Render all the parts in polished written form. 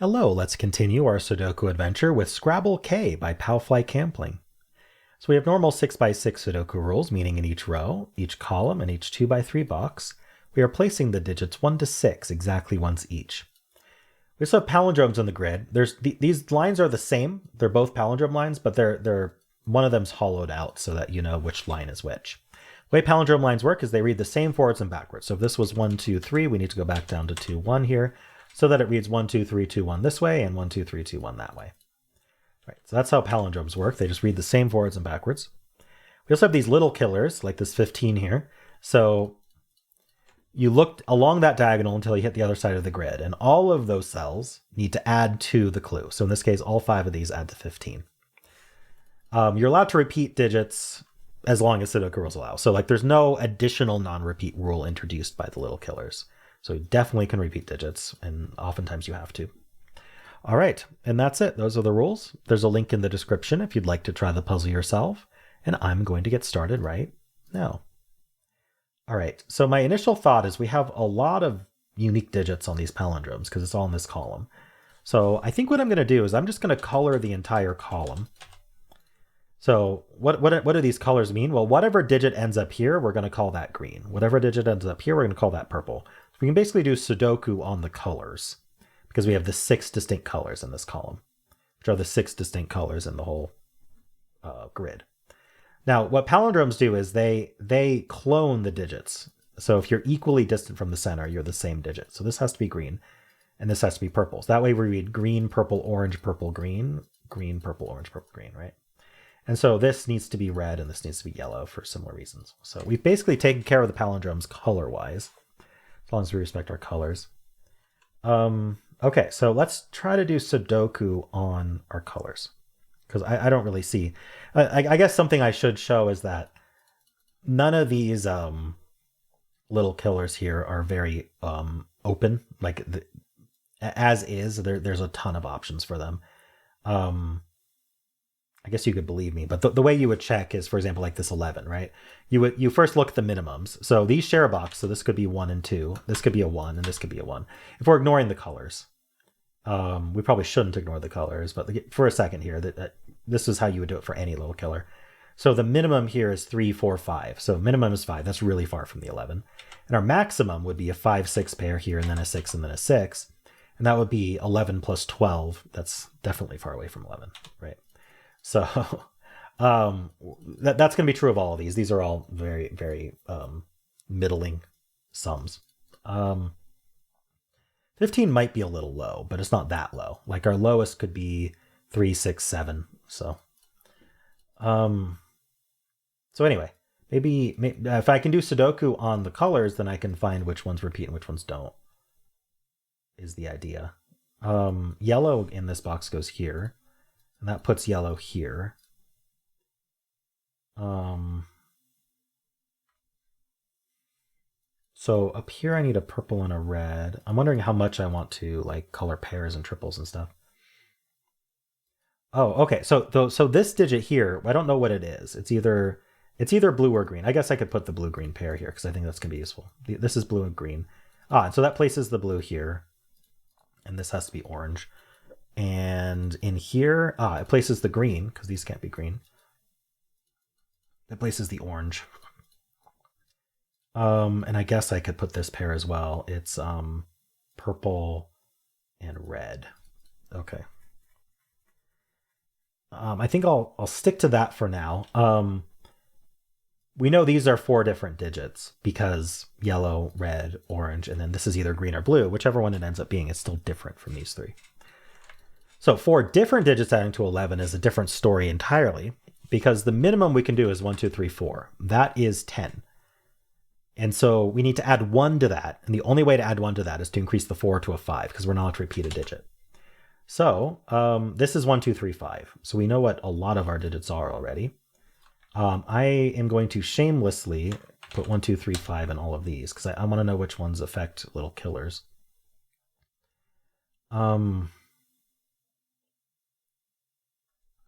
Hello, let's continue our Sudoku adventure with Scrabble K by Powfly Campling. So we have normal 6x6 Sudoku rules, meaning in each row, each column, and each 2x3 box, we are placing the digits 1 to 6 exactly once each. We also have palindromes on the grid. These lines are the same. They're both palindrome lines, but they're one of them's hollowed out so that you know which line is which. The way palindrome lines work is they read the same forwards and backwards. So if this was 1, 2, 3, we need to go back down to 2, 1 here, so that it reads 1, 2, 3, 2, 1 this way and 1, 2, 3, 2, 1 that way. Right, so that's how palindromes work. They just read the same forwards and backwards. We also have these little killers, like this 15 here. So you look along that diagonal until you hit the other side of the grid, and all of those cells need to add to the clue. So in this case, all 5 of these add to 15. You're allowed to repeat digits as long as Sudoku rules allow. So like there's no additional non-repeat rule introduced by the little killers. So you definitely can repeat digits, and oftentimes you have to. All right, and that's it. Those are the rules. There's a link in the description if you'd like to try the puzzle yourself, and I'm going to get started right now. All right, so my initial thought is we have a lot of unique digits on these palindromes because it's all in this column. So I think what I'm going to do is I'm just going to color the entire column. So what do these colors mean? Well, whatever digit ends up here, we're going to call that green. Whatever digit ends up here, we're going to call that purple. So we can basically do Sudoku on the colors because we have the 6 distinct colors in this column, which are the 6 distinct colors in the whole grid. Now, what palindromes do is they clone the digits. So if you're equally distant from the center, you're the same digit. So this has to be green, and this has to be purple. So that way we read green, purple, orange, purple, green, green, purple, orange, purple, green, right? And so this needs to be red and this needs to be yellow for similar reasons. So we've basically taken care of the palindromes color-wise, as long as we respect our colors. Okay, so let's try to do Sudoku on our colors, because I don't really see. I guess something I should show is that none of these little killers here are very open. Like as is, there's a ton of options for them. I guess you could believe me, but the way you would check is, for example, like this 11, right? You first look at the minimums. So these share a box, so this could be 1 and 2. This could be a 1, and this could be a 1. If we're ignoring the colors, we probably shouldn't ignore the colors, but for a second here, this is how you would do it for any little killer. So the minimum here is 3, 4, 5. So minimum is 5. That's really far from the 11. And our maximum would be a 5, 6 pair here, and then a 6, and then a 6. And that would be 11 plus 12. That's definitely far away from 11, right? So that's going to be true of all of these. These are all very, very middling sums. 15 might be a little low, but it's not that low. Like our lowest could be 3, 6, 7. So anyway, maybe if I can do Sudoku on the colors, then I can find which ones repeat and which ones don't, is the idea. Yellow in this box goes here, and that puts yellow here. So up here I need a purple and a red. I'm wondering how much I want to like color pairs and triples and stuff. Oh, okay. So this digit here, I don't know what it is. It's either blue or green. I guess I could put the blue-green pair here because I think that's gonna be useful. This is blue and green. And so that places the blue here, and this has to be orange. And in here, it places the green because these can't be green. It places the orange. And I guess I could put this pair as well. It's purple and red. Okay. I think I'll stick to that for now. We know these are 4 different digits because yellow, red, orange, and then this is either green or blue. Whichever one it ends up being, it's still different from these 3. So 4 different digits adding to 11 is a different story entirely, because the minimum we can do is 1, 2, 3, 4. That is 10. And so we need to add 1 to that. And the only way to add 1 to that is to increase the 4 to a 5, because we're not allowed to repeat a digit. So this is 1, 2, 3, 5. So we know what a lot of our digits are already. I am going to shamelessly put 1, 2, 3, 5 in all of these, because I want to know which ones affect little killers.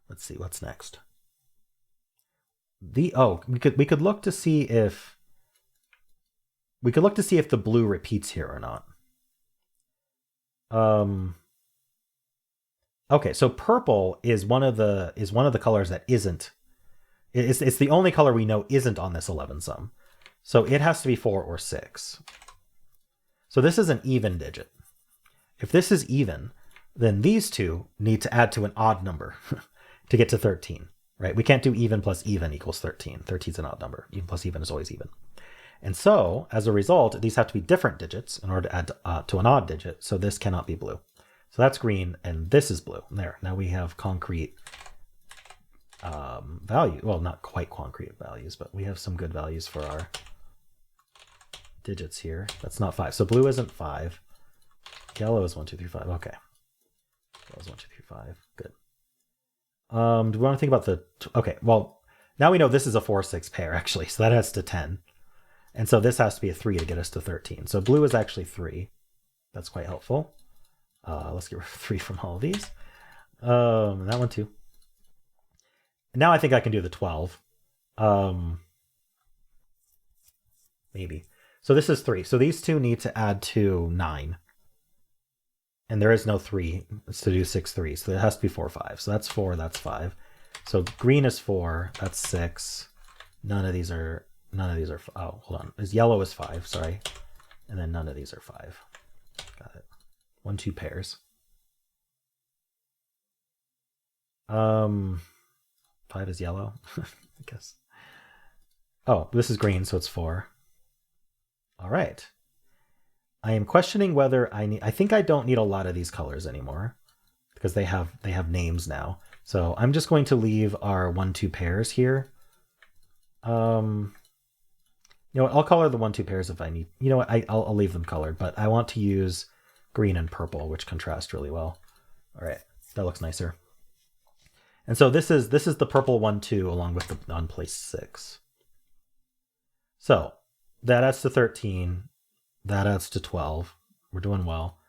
Let's see what's next. We could look to see if the blue repeats here or not. Okay, so purple is one of the colors that isn't. It's the only color we know isn't on this 11 sum. So it has to be 4 or 6. So this is an even digit. If this is even, then these two need to add to an odd number to get to 13, right? We can't do even plus even equals 13. 13 is an odd number. Even plus even is always even. And so, as a result, these have to be different digits in order to add to an odd digit. So this cannot be blue. So that's green, and this is blue. There, now we have concrete value. Well, not quite concrete values, but we have some good values for our digits here. That's not 5. So blue isn't 5. Yellow is 1, 2, 3, 5. Okay. Yellow is 1, 2, 3, 5. Good. Do we want to think about the... Okay, well, now we know this is a 4, 6 pair, actually. So that adds to 10. And so this has to be a 3 to get us to 13. So blue is actually 3. That's quite helpful. Let's get rid of 3 from all of these. That one too. Now I think I can do the 12. Maybe. So this is 3. So these two need to add to 9. And there is no 3. It's to do 6, 3. So it has to be 4, 5. So that's 4, that's 5. So green is 4, that's 6. None of these are, oh, hold on. Yellow is 5, sorry. And then none of these are 5. Got it. 1, 2 pairs. 5 is yellow, I guess. Oh, this is green, so it's 4. All right. I am questioning whether I think I don't need a lot of these colors anymore because they have names now. So I'm just going to leave our 1, 2 pairs here. You know what? I'll color the 1, 2 pairs if I need. You know what? I'll leave them colored, but I want to use green and purple, which contrast really well. All right, that looks nicer. And so this is the purple 1, 2 along with the unplaced 6. So that adds to 13. That adds to 12. We're doing well.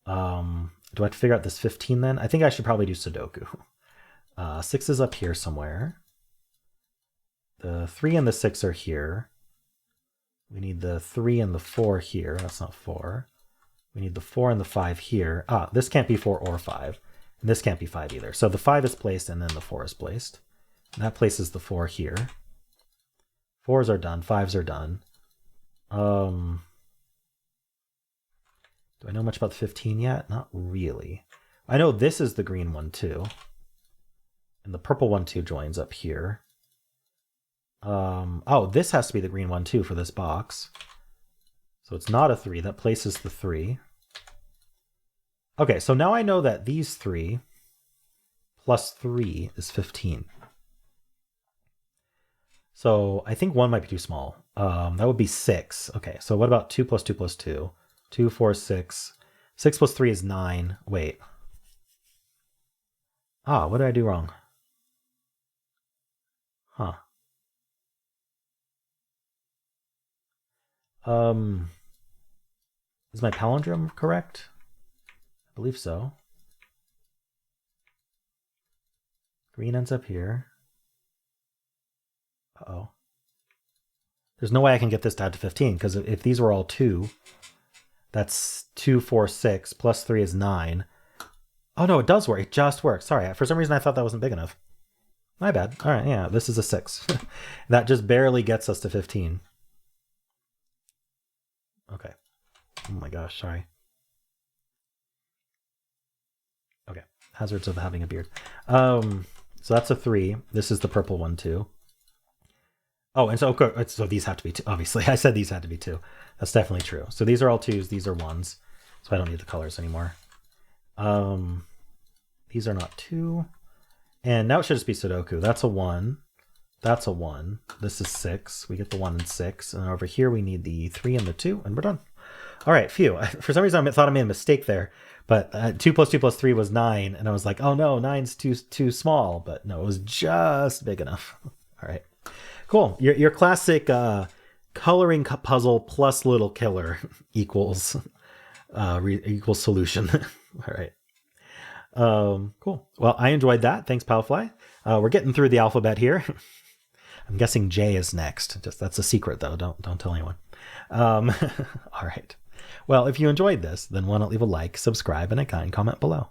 Do I have to figure out this 15 then? I think I should probably do Sudoku. 6 is up here somewhere. The 3 and the 6 are here. We need the 3 and the 4 here. That's not 4. We need the 4 and the 5 here. Ah, this can't be 4 or 5. And this can't be 5 either. So the 5 is placed and then the 4 is placed. And that places the 4 here. 4s are done. 5s are done. Do I know much about the 15 yet? Not really. I know this is the green one too. And the purple one too joins up here. Oh, this has to be the green one too for this box. So it's not a 3. That places the 3. Okay, so now I know that these 3 plus 3 is 15. So I think 1 might be too small. That would be 6. Okay, so what about 2 plus 2 plus 2? 2, 4, 6. 6 plus 3 is 9. Wait. Ah, what did I do wrong? Huh. Is my palindrome correct? I believe so. Green ends up here. Uh-oh. There's no way I can get this to add to 15, because if these were all 2, that's 2, 4, 6, plus 3 is 9. Oh no, it does work. It just works. Sorry, for some reason I thought that wasn't big enough. My bad. All right, yeah, this is a 6. That just barely gets us to 15. Okay. Oh my gosh, sorry. Okay, hazards of having a beard. So that's a 3. This is the purple one too. Oh, and so these have to be 2. Obviously, I said these had to be 2. That's definitely true. So these are all 2s. These are 1s. So I don't need the colors anymore. These are not 2. And now it should just be Sudoku. That's a 1. That's a 1. This is 6. We get the 1 and 6. And over here we need the 3 and the 2, and we're done. All right, phew. For some reason I thought I made a mistake there. But 2 plus 2 plus 3 was 9. And I was like, oh no, 9's too small. But no, it was just big enough. All right. Cool. Your classic coloring puzzle plus little killer equals equals solution. All right. Cool. Well, I enjoyed that. Thanks, Palfly. We're getting through the alphabet here. I'm guessing J is next. That's a secret though. Don't tell anyone. All right. Well, if you enjoyed this, then why not leave a like, subscribe, and a kind comment below.